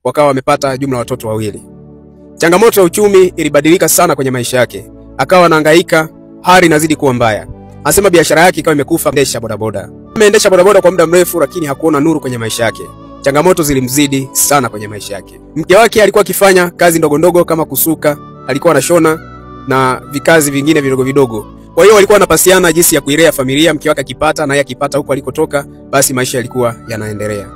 wakawa wamepata jumla watoto wawili. Changamoto ya uchumi ilibadilika sana kwenye maisha yake. Akawa anahangaika, hali inazidi kuwa mbaya. Anasema biashara yake ikawa imekufa. Endesha bodaboda. Ameendesha bodaboda kwa muda mrefu, lakini hakuona nuru kwenye maisha yake. Changamoto zilimzidi sana kwenye maisha yake. Mke wake alikuwa akifanya kazi ndogo ndogo kama kusuka, alikuwa anashona na vikazi vingine vidogo vidogo. Kwa hiyo walikuwa wanapasiana jinsi ya kuilea familia. Mke wake akipata na yeye akipata huko alikotoka, basi maisha yalikuwa yanaendelea.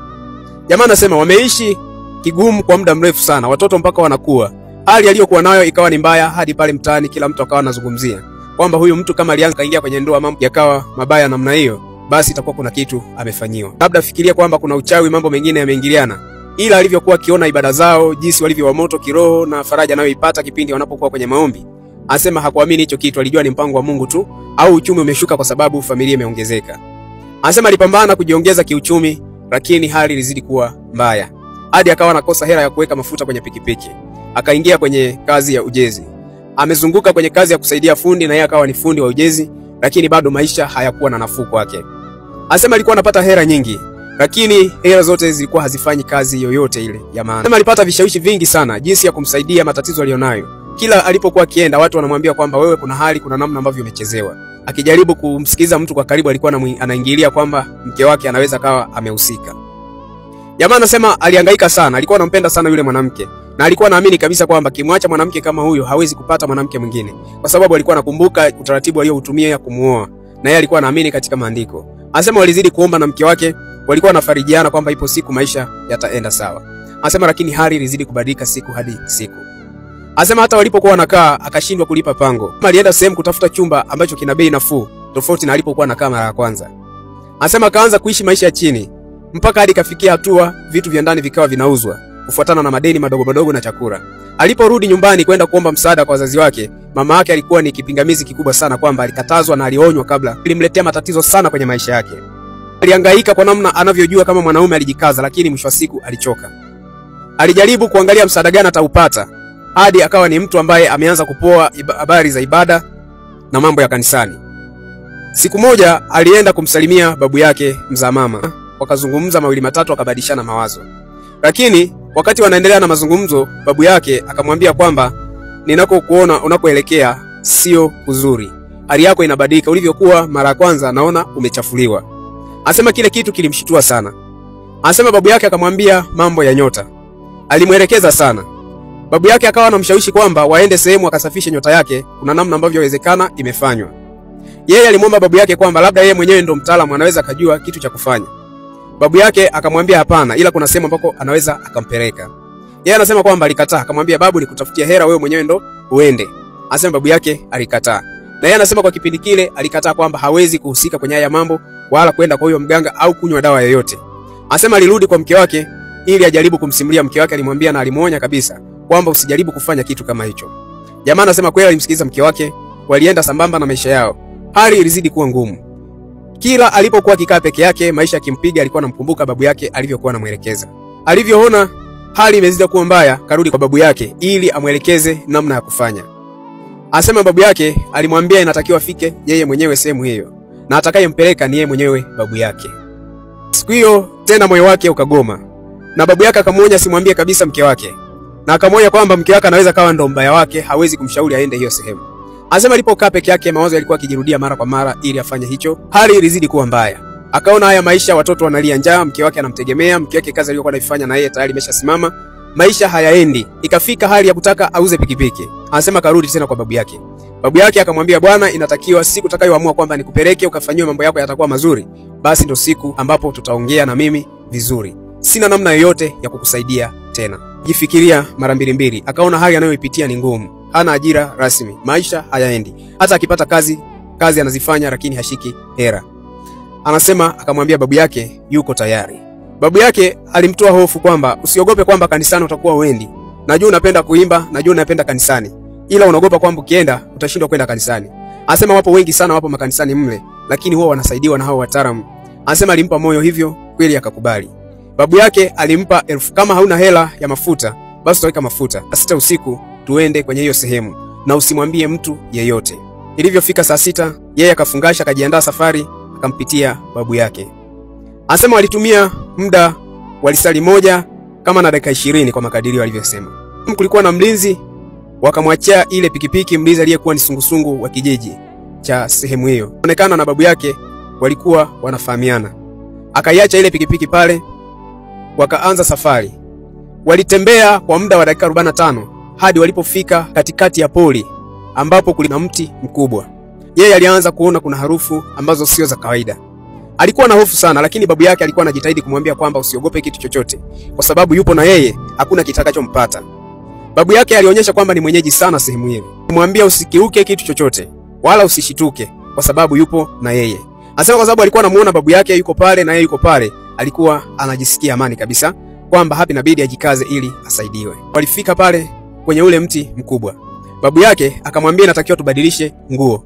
Jamaa anasema wameishi kigumu kwa muda mrefu sana, watoto mpaka wanakuwa. Hali aliyokuwa nayo ikawa ni mbaya hadi pale mtaani kila mtu akawa anazungumzia kwamba huyu mtu kama alianza kaingia kwenye ndoa mambo yakawa mabaya namna hiyo, basi itakuwa kuna kitu amefanyiwa. Labda fikiria kwamba kuna uchawi, mambo mengine yameingiliana. Ila alivyokuwa akiona ibada zao, jinsi walivyo wa moto kiroho na faraja anayoipata kipindi wanapokuwa kwenye maombi, anasema hakuamini hicho kitu, alijua ni mpango wa Mungu tu au uchumi umeshuka kwa sababu familia imeongezeka. Anasema alipambana kujiongeza kiuchumi, lakini hali ilizidi kuwa mbaya. Hadi akawa anakosa hela ya kuweka mafuta kwenye pikipiki. Akaingia kwenye kazi ya ujezi. Amezunguka kwenye kazi ya kusaidia fundi na yeye akawa ni fundi wa ujezi, lakini bado maisha hayakuwa na nafuu kwake. Anasema alikuwa anapata hela nyingi, lakini hela zote zilikuwa hazifanyi kazi yoyote ile ya maana. Anasema alipata vishawishi vingi sana jinsi ya kumsaidia matatizo alionayo. Kila alipokuwa akienda watu wanamwambia kwamba wewe kuna hali, kuna namna ambavyo umechezewa. Akijaribu kumsikiza mtu kwa karibu, alikuwa anaingilia kwamba mke wake anaweza kawa amehusika. Jamaa anasema alihangaika sana, alikuwa anampenda sana yule mwanamke na alikuwa anaamini kabisa kwamba kimwacha mwanamke kama huyo hawezi kupata mwanamke mwingine, kwa sababu alikuwa anakumbuka utaratibu aliotumia ya kumuoa na yeye alikuwa anaamini katika maandiko. Anasema walizidi kuomba na mke wake, walikuwa wanafarijiana kwamba ipo siku maisha yataenda sawa. Anasema lakini hali ilizidi kubadilika siku hadi siku. Anasema hata walipokuwa wanakaa akashindwa kulipa pango. Alienda sehemu kutafuta chumba ambacho kina bei nafuu tofauti na alipokuwa anakaa mara ya kwanza. Anasema akaanza kuishi maisha ya chini mpaka hadi kafikia hatua vitu vya ndani vikawa vinauzwa kufuatana na madeni madogo madogo na chakula. Aliporudi nyumbani kwenda kuomba msaada kwa wazazi wake, mama yake alikuwa ni kipingamizi kikubwa sana kwamba alikatazwa na alionywa kabla. Ilimletea matatizo sana kwenye maisha yake. Alihangaika kwa namna anavyojua kama mwanaume, alijikaza lakini mwisho wa siku alichoka. Alijaribu kuangalia msaada gani ataupata hadi akawa ni mtu ambaye ameanza kupoa habari za ibada na mambo ya kanisani. Siku moja alienda kumsalimia babu yake mzaa mama, wakazungumza mawili matatu, akabadilishana mawazo. Lakini wakati wanaendelea na mazungumzo, babu yake akamwambia kwamba ninakokuona unakoelekea sio kuzuri. Hali yako inabadilika, ulivyokuwa mara ya kwanza naona umechafuliwa. Anasema kile kitu kilimshitua sana. Anasema babu yake akamwambia mambo ya nyota. Alimuelekeza sana. Babu yake akawa anamshawishi kwamba waende sehemu akasafishe nyota yake, kuna namna ambavyo inawezekana imefanywa. Yeye alimwomba babu yake kwamba labda yeye mwenyewe ndo mtaalamu, anaweza kujua kitu cha kufanya. Babu yake akamwambia hapana, ila kuna sehemu ambako anaweza akampeleka. Yeye anasema kwamba alikataa, akamwambia babu, nikutafutia hela, wewe mwenyewe ndo uende. Anasema babu yake alikataa. Na yeye anasema kwa kipindi kile alikataa kwamba hawezi kuhusika kwenye haya mambo wala kwenda kwa huyo mganga au kunywa dawa yoyote. Anasema alirudi kwa mke wake ili ajaribu kumsimulia. Mke wake alimwambia na alimuonya kabisa kwamba usijaribu kufanya kitu kama hicho. Jamaa anasema kweli alimsikiliza mke wake, walienda sambamba na maisha yao. Hali ilizidi kuwa ngumu. Kila alipokuwa akikaa peke yake, maisha yakimpiga, alikuwa anamkumbuka babu yake alivyokuwa anamuelekeza. Alivyoona hali imezidi kuwa mbaya, karudi kwa babu yake ili amuelekeze namna ya kufanya. Anasema babu yake alimwambia inatakiwa afike yeye mwenyewe sehemu hiyo na atakayempeleka ni yeye mwenyewe babu yake. Siku hiyo tena moyo wake ukagoma. Na babu yake akamuonya simwambie kabisa mke wake. Na akamwonya kwamba mke wake anaweza kawa ndo mbaya wake, hawezi kumshauri aende hiyo sehemu. Anasema alipokaa peke yake, mawazo yalikuwa yakijirudia mara kwa mara ili afanye hicho. Hali ilizidi kuwa mbaya. Akaona haya maisha, watoto wanalia njaa, mke wake anamtegemea, mke wake kazi aliyokuwa anaifanya na yeye tayari imeshasimama, maisha hayaendi. Ikafika hali ya kutaka auze pikipiki. Anasema karudi tena kwa babu yake. Babu yake akamwambia bwana, inatakiwa siku utakayoamua kwamba nikupeleke ukafanyiwe mambo yako yatakuwa mazuri, basi ndo siku ambapo tutaongea na mimi vizuri. Sina namna yoyote ya kukusaidia tena. Jifikiria mara mbili. Akaona hali anayoipitia ni ngumu. Hana ajira rasmi, maisha hayaendi. Hata akipata kazi anazifanya lakini hashiki hera. Anasema akamwambia babu yake yuko tayari. Babu yake alimtoa hofu kwamba usiogope kwamba kanisani utakuwa uendi. Najua unapenda kuimba, najua unapenda kanisani. Ila unaogopa kwamba ukienda utashindwa kwenda kanisani. Anasema wapo wengi sana wapo makanisani mle, lakini huwa wanasaidiwa na hao wataalamu. Anasema alimpa moyo, hivyo kweli akakubali. Babu yake alimpa 1000 kama hauna hela ya mafuta, basi utaweka mafuta. Saa 6 usiku tuende kwenye hiyo sehemu na usimwambie mtu yeyote. Ilivyofika saa 6, yeye akafungasha akajiandaa safari, akampitia babu yake. Anasema walitumia muda walisali moja kama na dakika 20 kwa makadirio alivyosema. Kulikuwa na mlinzi, wakamwachia ile pikipiki mlinzi aliyekuwa ni sungusungu wa kijiji cha sehemu hiyo. Inaonekana na babu yake walikuwa wanafahamiana. Akaiacha ile pikipiki pale, wakaanza safari. Walitembea kwa muda wa dakika 45 hadi walipofika katikati ya pori ambapo kulina mti mkubwa. Yeye alianza kuona kuna harufu ambazo sio za kawaida. Alikuwa na hofu sana, lakini babu yake alikuwa anajitahidi kumwambia kwamba usiogope kitu chochote kwa sababu yupo na yeye, hakuna kitakachompata. Babu yake alionyesha kwamba ni mwenyeji sana sehemu hiyo. Kumwambia usikiuke kitu chochote wala usishituke kwa sababu yupo na yeye. Anasema kwa sababu alikuwa anamuona babu yake yuko pale na yeye yuko pale, alikuwa anajisikia amani kabisa kwamba hapa inabidi ajikaze ili asaidiwe. Walifika pale kwenye ule mti mkubwa. Babu yake akamwambia inatakiwa tubadilishe nguo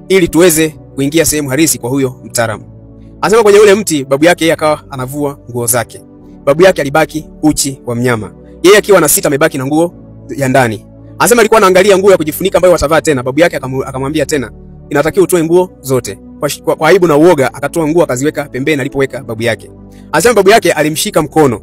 ili tuweze kuingia sehemu halisi kwa huyo mtaalamu. Anasema kwenye ule mti babu yake yeye akawa anavua nguo zake. Babu yake alibaki uchi wa mnyama. Yeye akiwa na sita amebaki na nguo ya ndani. Anasema alikuwa anaangalia nguo ya kujifunika ambayo watavaa tena. Babu yake akamwambia tena inatakiwa utoe nguo zote. Kwa aibu na uoga akatoa nguo akaziweka pembeni alipoweka babu yake. Anasema babu yake alimshika mkono